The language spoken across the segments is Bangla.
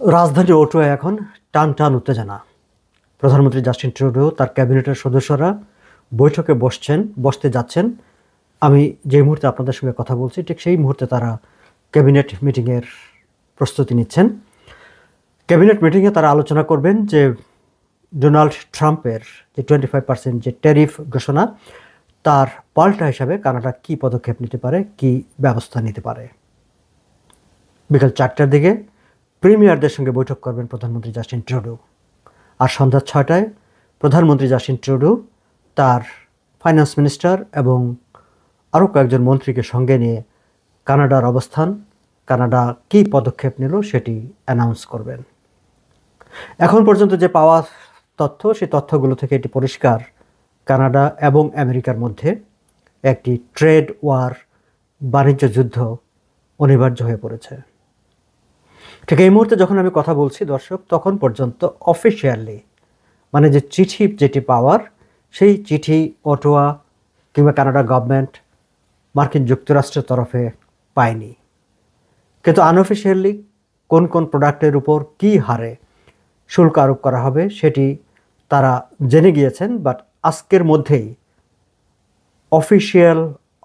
রাজধানী ওটোয়ায় এখন টান টান উত্তেজনা। প্রধানমন্ত্রী জাস্টিন ট্রুডো তার ক্যাবিনেটের সদস্যরা বৈঠকে বসতে যাচ্ছেন। আমি যে মুহূর্তে আপনাদের সঙ্গে কথা বলছি ঠিক সেই মুহূর্তে তারা ক্যাবিনেট মিটিংয়ের প্রস্তুতি নিচ্ছেন। ক্যাবিনেট মিটিংয়ে তারা আলোচনা করবেন যে ডোনাল্ড ট্রাম্পের যে 25% যে ট্যারিফ ঘোষণা, তার পাল্টা হিসাবে কানাডা কী পদক্ষেপ নিতে পারে, কী ব্যবস্থা নিতে পারে। বিকাল 4টার দিকে প্রিমিয়ারদের সঙ্গে বৈঠক করবেন প্রধানমন্ত্রী জাস্টিন ট্রুডো। আর সন্ধ্যা 6টায় প্রধানমন্ত্রী জাস্টিন ট্রুডো তার ফাইন্যান্স মিনিস্টার এবং আরও কয়েকজন মন্ত্রীকে সঙ্গে নিয়ে কানাডার অবস্থান, কানাডা কী পদক্ষেপ নিল সেটি অ্যানাউন্স করবেন। এখন পর্যন্ত যে পাওয়া তথ্য, সেই তথ্যগুলো থেকে এটি পরিষ্কার, কানাডা এবং আমেরিকার মধ্যে একটি ট্রেড ওয়ার, বাণিজ্য যুদ্ধ অনিবার্য হয়ে পড়েছে। ঠিক এই মুহূর্তে যখন আমি কথা বলছি দর্শক, তখন পর্যন্ত অফিসিয়ালি মানে যে চিঠি যেটি পাওয়ার, সেই চিঠি অটোয়া কিংবা কানাডা গভর্নমেন্ট মার্কিন যুক্তরাষ্ট্রের তরফে পায়নি। কিন্তু আনঅফিসিয়ালি কোন কোন প্রোডাক্টের উপর কী হারে শুল্ক আরোপ করা হবে সেটি তারা জেনে গিয়েছেন। বাট আজকের মধ্যেই অফিসিয়াল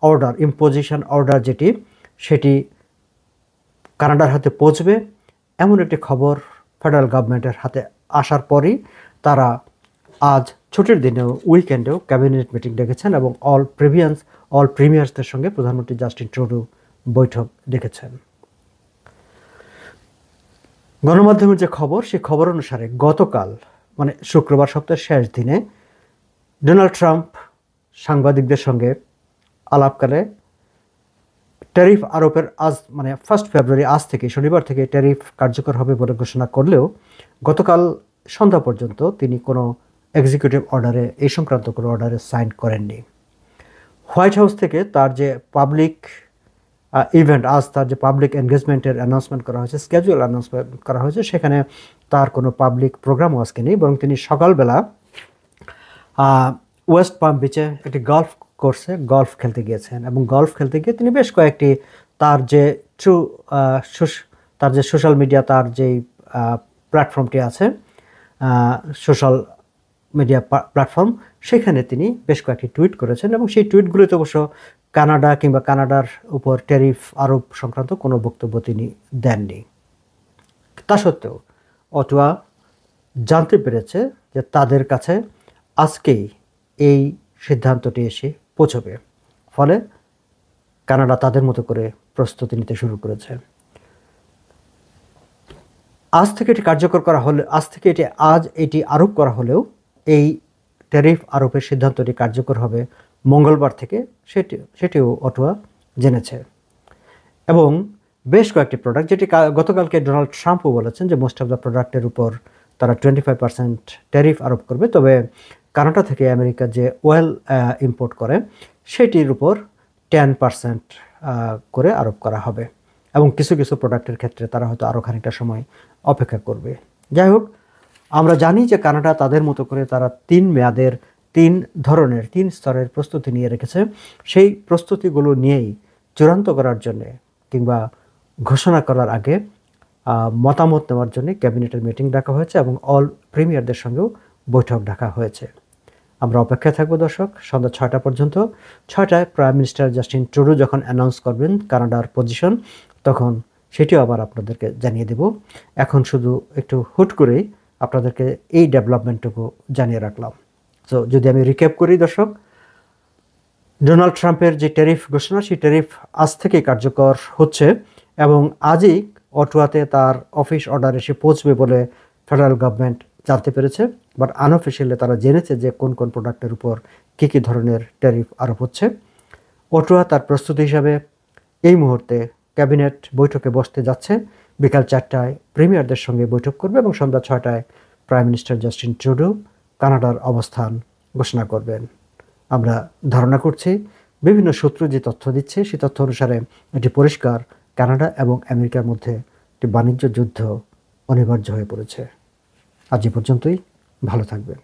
অর্ডার, ইম্পোজিশন অর্ডার যেটি, সেটি কানাডার হাতে পৌঁছবে এমন একটি খবর ফেডারেল গভর্নমেন্টের হাতে আসার পরই তারা আজ ছুটির দিনেও, উইকেন্ডেও ক্যাবিনেট মিটিং ডেকেছেন এবং অল প্রিমিয়ার্সদের সঙ্গে প্রধানমন্ত্রী জাস্টিন ট্রুডো বৈঠক ডেকেছেন। গণমাধ্যমের যে খবর, সেই খবর অনুসারে গতকাল মানে শুক্রবার সপ্তাহের শেষ দিনে ডোনাল্ড ট্রাম্প সাংবাদিকদের সঙ্গে আলাপকালে ট্যারিফ আরোপের আজ মানে 1 ফেব্রুয়ারি, আজ থেকে শনিবার থেকে ট্যারিফ কার্যকর হবে বলে ঘোষণা করলেও গতকাল সন্ধ্যা পর্যন্ত তিনি কোনো এক্সিকিউটিভ অর্ডারে, এই সংক্রান্ত কোনো অর্ডারে সাইন করেননি। হোয়াইট হাউস থেকে তার যে পাবলিক ইভেন্ট, আজ তার যে পাবলিক এনগেজমেন্টের অ্যানাউন্সমেন্ট করা হয়েছে, স্কেজুয়াল অ্যানাউন্সমেন্ট করা হয়েছে, সেখানে তার কোনো পাবলিক প্রোগ্রামও আজকে নেই, বরং তিনি সকালবেলা ওয়েস্ট পাম বিচে একটি গল্ফ খেলতে গিয়েছেন এবং গল্ফ খেলতে গিয়ে তিনি বেশ কয়েকটি তার যে সোশ্যাল মিডিয়া, তার যেই প্ল্যাটফর্মটি আছে, সোশ্যাল মিডিয়া প্ল্যাটফর্ম, সেখানে তিনি বেশ কয়েকটি টুইট করেছেন এবং সেই টুইটগুলোতে অবশ্য কানাডা কিংবা কানাডার উপর ট্যারিফ আরোপ সংক্রান্ত কোনো বক্তব্য তিনি দেননি। তা সত্ত্বেও অটোয়া জানতে পেরেছে যে তাদের কাছে আজকেই এই সিদ্ধান্তটি এসে পৌঁছবে, ফলে কানাডা তাদের মতো করে প্রস্তুতি নিতে শুরু করেছে। আজ থেকে এটি আরোপ করা হলেও এই ট্যারিফ আরোপের সিদ্ধান্তটি কার্যকর হবে মঙ্গলবার থেকে, সেটিও অটোয়া জেনেছে। এবং বেশ কয়েকটি প্রোডাক্ট, যেটি গতকালকে ডোনাল্ড ট্রাম্পও বলেছেন যে মোস্ট অফ দ্য প্রোডাক্টের উপর তারা 25% ট্যারিফ আরোপ করবে, তবে কানাডা থেকে আমেরিকা যে অয়েল ইম্পোর্ট করে সেটির উপর 10% করে আরোপ করা হবে এবং কিছু কিছু প্রোডাক্টের ক্ষেত্রে তারা হয়তো আরও খানিকটা সময় অপেক্ষা করবে। যাই হোক, আমরা জানি যে কানাডা তাদের মতো করে তারা 3 মেয়াদের 3 স্তরের প্রস্তুতি নিয়ে রেখেছে। সেই প্রস্তুতিগুলো নিয়েই চূড়ান্ত করার জন্যে কিংবা ঘোষণা করার আগে মতামত নেওয়ার জন্য ক্যাবিনেটের মিটিং ডাকা হয়েছে এবং অল প্রিমিয়ারদের সঙ্গেও বৈঠক ডাকা হয়েছে। আমরা অপেক্ষায় থাকবো দর্শক, সন্ধ্যা 6টা পর্যন্ত। 6টায় প্রাইম মিনিস্টার জাস্টিন ট্রুডো যখন অ্যানাউন্স করবেন কানাডার পজিশন, তখন সেটিও আবার আপনাদেরকে জানিয়ে দেব। এখন শুধু একটু হুট করেই আপনাদেরকে এই ডেভেলপমেন্টটুকু জানিয়ে রাখলাম। তো যদি আমি রিক্যাপ করি দর্শক, ডোনাল্ড ট্রাম্পের যে ট্যারিফ ঘোষণা, সেই ট্যারিফ আজ থেকে কার্যকর হচ্ছে এবং আজই অটোয়াতে তার অফিস অর্ডার এসে পৌঁছবে বলে ফেডারেল গভর্নমেন্ট জানতে পেরেছে। বাট আনঅফিসিয়ালি তারা জেনেছে যে কোন কোন প্রোডাক্টের উপর কী কী ধরনের ট্যারিফ আরোপ হচ্ছে। অটোয়া তার প্রস্তুতি হিসাবে এই মুহূর্তে ক্যাবিনেট বৈঠকে বসতে যাচ্ছে। বিকাল 4টায় প্রিমিয়ারদের সঙ্গে বৈঠক করবে এবং সন্ধ্যা 6টায় প্রাইম মিনিস্টার জাস্টিন ট্রুডো কানাডার অবস্থান ঘোষণা করবেন। আমরা ধারণা করছি, বিভিন্ন সূত্র যে তথ্য দিচ্ছে সেই তথ্য অনুসারে এটি পরিষ্কার, কানাডা এবং আমেরিকার মধ্যে একটি বাণিজ্য যুদ্ধ অনিবার্য হয়ে পড়েছে। আজ এ পর্যন্তই, ভালো থাকবেন।